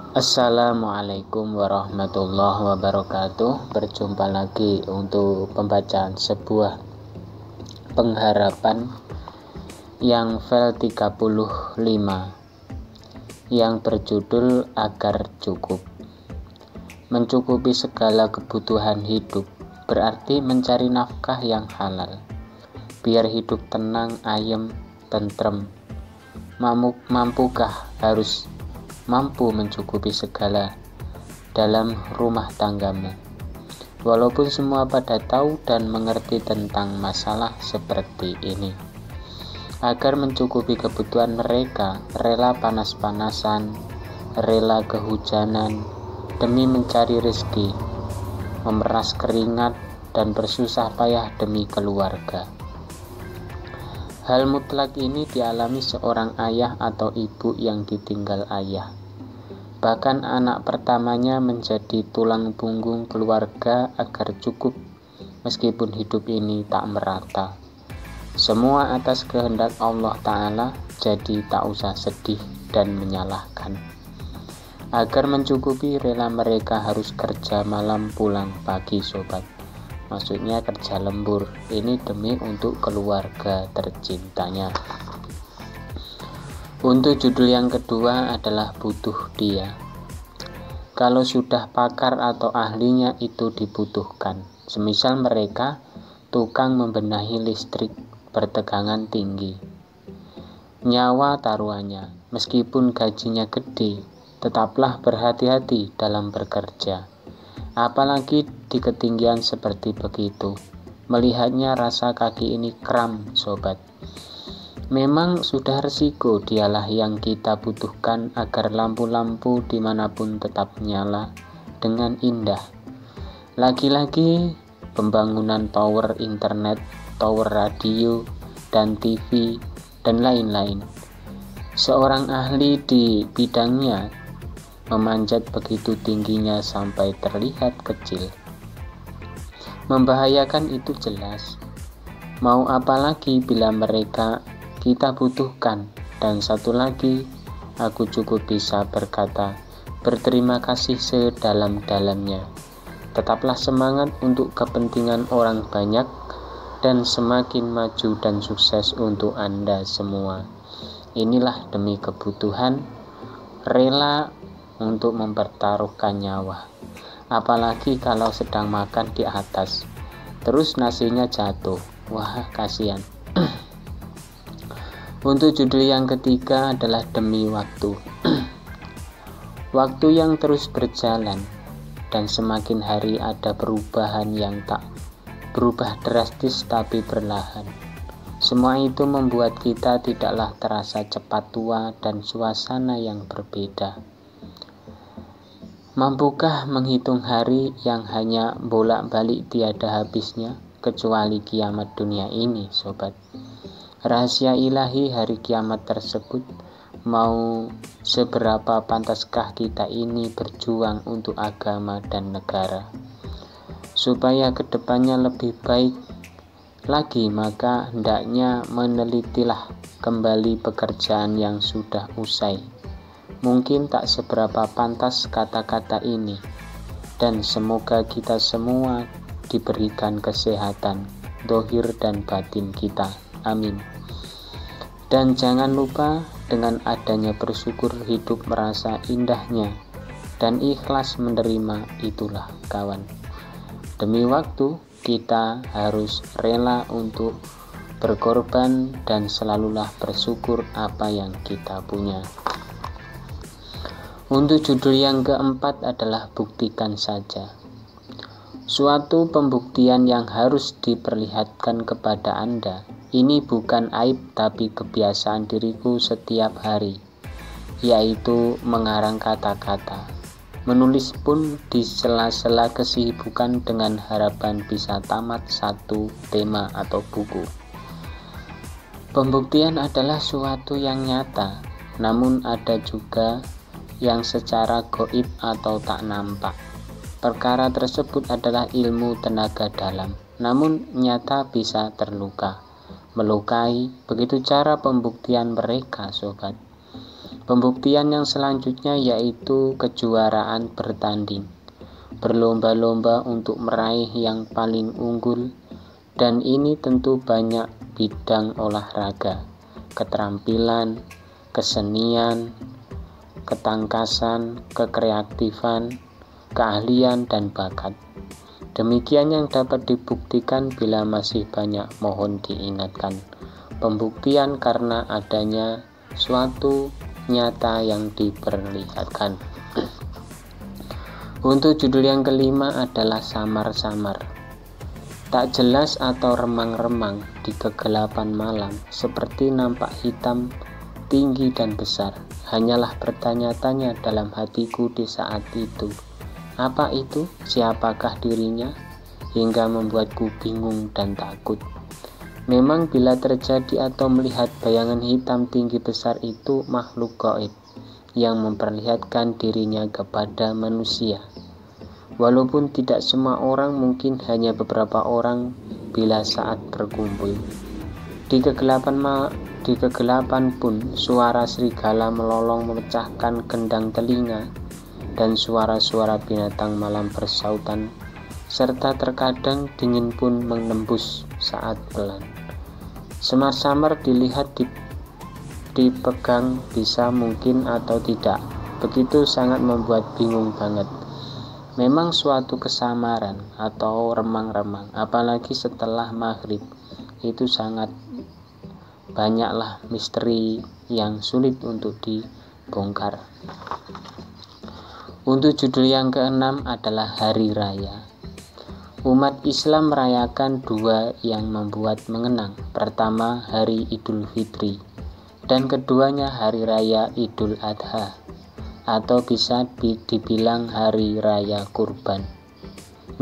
Assalamualaikum warahmatullahi wabarakatuh. Berjumpa lagi untuk pembacaan sebuah pengharapan yang file 35 yang berjudul Agar Cukup. Mencukupi segala kebutuhan hidup berarti mencari nafkah yang halal, biar hidup tenang, ayem, tentrem. Mampukah? Harus mampu mencukupi segala dalam rumah tanggamu. Walaupun semua pada tahu dan mengerti tentang masalah seperti ini. Agar mencukupi kebutuhan mereka, rela panas-panasan, rela kehujanan, demi mencari rezeki, memeras keringat dan bersusah payah demi keluarga. Hal mutlak ini dialami seorang ayah atau ibu yang ditinggal ayah. Bahkan anak pertamanya menjadi tulang punggung keluarga agar cukup, meskipun hidup ini tak merata. Semua atas kehendak Allah Ta'ala, jadi tak usah sedih dan menyalahkan. Agar mencukupi, rela mereka harus kerja malam pulang pagi, sobat. Maksudnya kerja lembur, ini demi untuk keluarga tercintanya. Untuk judul yang kedua adalah butuh dia. Kalau sudah pakar atau ahlinya itu dibutuhkan. Semisal mereka tukang membenahi listrik bertegangan tinggi. Nyawa taruhannya, meskipun gajinya gede, tetaplah berhati-hati dalam bekerja. Apalagi di ketinggian seperti begitu. Melihatnya rasa kaki ini kram, sobat. Memang sudah resiko, dialah yang kita butuhkan agar lampu-lampu dimanapun tetap nyala dengan indah. Lagi-lagi pembangunan tower internet, tower radio, dan TV, dan lain-lain. Seorang ahli di bidangnya memanjat begitu tingginya sampai terlihat kecil. Membahayakan itu jelas. Mau apa lagi bila mereka kita butuhkan? Dan satu lagi, aku cukup bisa berkata berterima kasih sedalam-dalamnya. Tetaplah semangat untuk kepentingan orang banyak dan semakin maju dan sukses untuk Anda semua. Inilah demi kebutuhan, rela untuk mempertaruhkan nyawa. Apalagi kalau sedang makan di atas, terus nasinya jatuh. Wah, kasihan. Untuk judul yang ketiga adalah demi waktu. Waktu yang terus berjalan, dan semakin hari ada perubahan yang tak berubah drastis tapi perlahan. Semua itu membuat kita tidaklah terasa cepat tua dan suasana yang berbeda. Mampukah menghitung hari yang hanya bolak-balik tiada habisnya, kecuali kiamat dunia ini, sobat? Rahasia ilahi hari kiamat tersebut, mau seberapa pantaskah kita ini berjuang untuk agama dan negara? Supaya kedepannya lebih baik lagi, maka hendaknya menelitilah kembali pekerjaan yang sudah usai. Mungkin tak seberapa pantas kata-kata ini, dan semoga kita semua diberikan kesehatan zahir dan batin kita. Amin. Dan jangan lupa dengan adanya bersyukur hidup merasa indahnya dan ikhlas menerima, itulah kawan. Demi waktu kita harus rela untuk berkorban dan selalulah bersyukur apa yang kita punya. Untuk judul yang keempat adalah buktikan saja. Suatu pembuktian yang harus diperlihatkan kepada Anda. Ini bukan aib tapi kebiasaan diriku setiap hari, yaitu mengarang kata-kata. Menulis pun di sela-sela kesibukan dengan harapan bisa tamat satu tema atau buku. Pembuktian adalah suatu yang nyata, namun ada juga yang secara gaib atau tak nampak. Perkara tersebut adalah ilmu tenaga dalam, namun nyata bisa terluka, melukai. Begitu cara pembuktian mereka, sobat. Pembuktian yang selanjutnya yaitu kejuaraan bertanding, berlomba-lomba untuk meraih yang paling unggul, dan ini tentu banyak bidang olahraga, keterampilan, kesenian, ketangkasan, kekreatifan, keahlian, dan bakat. Demikian yang dapat dibuktikan. Bila masih banyak, mohon diingatkan. Pembuktian karena adanya suatu nyata yang diperlihatkan. Untuk judul yang kelima adalah samar-samar. Tak jelas atau remang-remang di kegelapan malam, seperti nampak hitam, tinggi dan besar. Hanyalah bertanya-tanya dalam hatiku di saat itu. Apa itu? Siapakah dirinya? Hingga membuatku bingung dan takut. Memang bila terjadi atau melihat bayangan hitam tinggi besar itu makhluk gaib yang memperlihatkan dirinya kepada manusia. Walaupun tidak semua orang, mungkin hanya beberapa orang bila saat berkumpul. Di kegelapan pun suara serigala melolong memecahkan kendang telinga, dan suara-suara binatang malam bersautan, serta terkadang dingin pun menembus saat pelan. Samar-samar dilihat, dipegang, bisa mungkin atau tidak. Begitu sangat membuat bingung banget. Memang suatu kesamaran atau remang-remang, apalagi setelah maghrib, itu sangat banyaklah misteri yang sulit untuk dibongkar. Untuk judul yang keenam adalah Hari Raya. Umat Islam merayakan dua yang membuat mengenang. Pertama, Hari Idul Fitri, dan keduanya Hari Raya Idul Adha, atau bisa dibilang Hari Raya Kurban.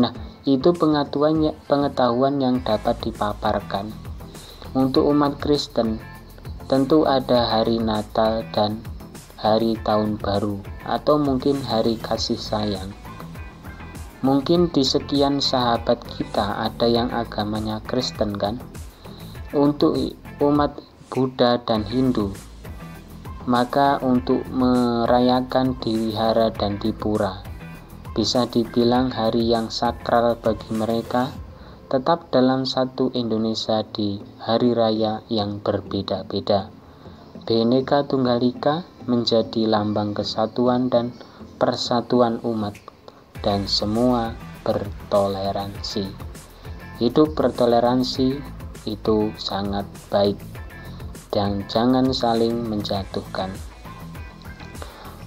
Nah, itu pengetahuan yang dapat dipaparkan. Untuk umat Kristen, tentu ada Hari Natal dan Hari Tahun Baru, atau mungkin Hari Kasih Sayang. Mungkin di sekian sahabat kita ada yang agamanya Kristen kan? Untuk umat Buddha dan Hindu, maka untuk merayakan di wihara dan di pura, bisa dibilang hari yang sakral bagi mereka, tetap dalam satu Indonesia di hari raya yang berbeda-beda. Bhinneka Tunggal Ika menjadi lambang kesatuan dan persatuan umat, dan semua bertoleransi. Hidup bertoleransi itu sangat baik, dan jangan saling menjatuhkan.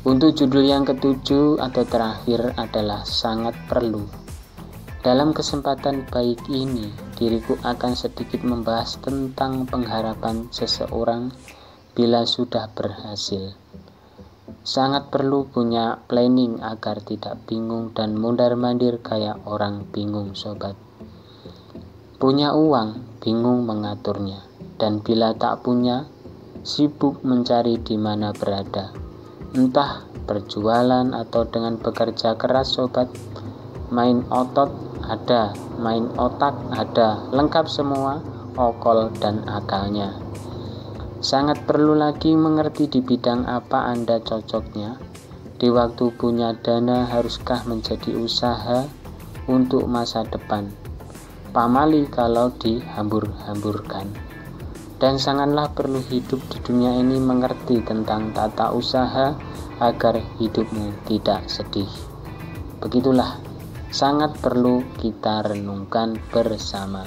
Untuk judul yang ketujuh atau terakhir adalah sangat perlu. Dalam kesempatan baik ini, diriku akan sedikit membahas tentang pengharapan seseorang bila sudah berhasil. Sangat perlu punya planning agar tidak bingung dan mondar-mandir kayak orang bingung, sobat. Punya uang, bingung mengaturnya, dan bila tak punya, sibuk mencari di mana berada. Entah berjualan atau dengan bekerja keras, sobat. Main otot ada, main otak ada, lengkap semua, okol dan akalnya. Sangat perlu lagi mengerti di bidang apa Anda cocoknya. Di waktu punya dana, haruskah menjadi usaha untuk masa depan? Pamali kalau dihambur-hamburkan. Dan sangatlah perlu hidup di dunia ini mengerti tentang tata usaha agar hidupmu tidak sedih. Begitulah, sangat perlu kita renungkan bersama.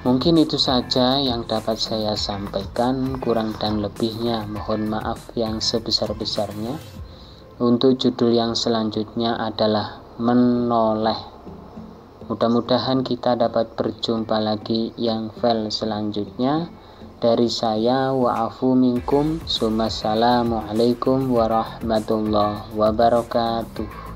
Mungkin itu saja yang dapat saya sampaikan, kurang dan lebihnya mohon maaf yang sebesar-besarnya. Untuk judul yang selanjutnya adalah menoleh. Mudah-mudahan kita dapat berjumpa lagi yang file selanjutnya. Dari saya, wa'afu minkum, assalamualaikum warahmatullahi wabarakatuh.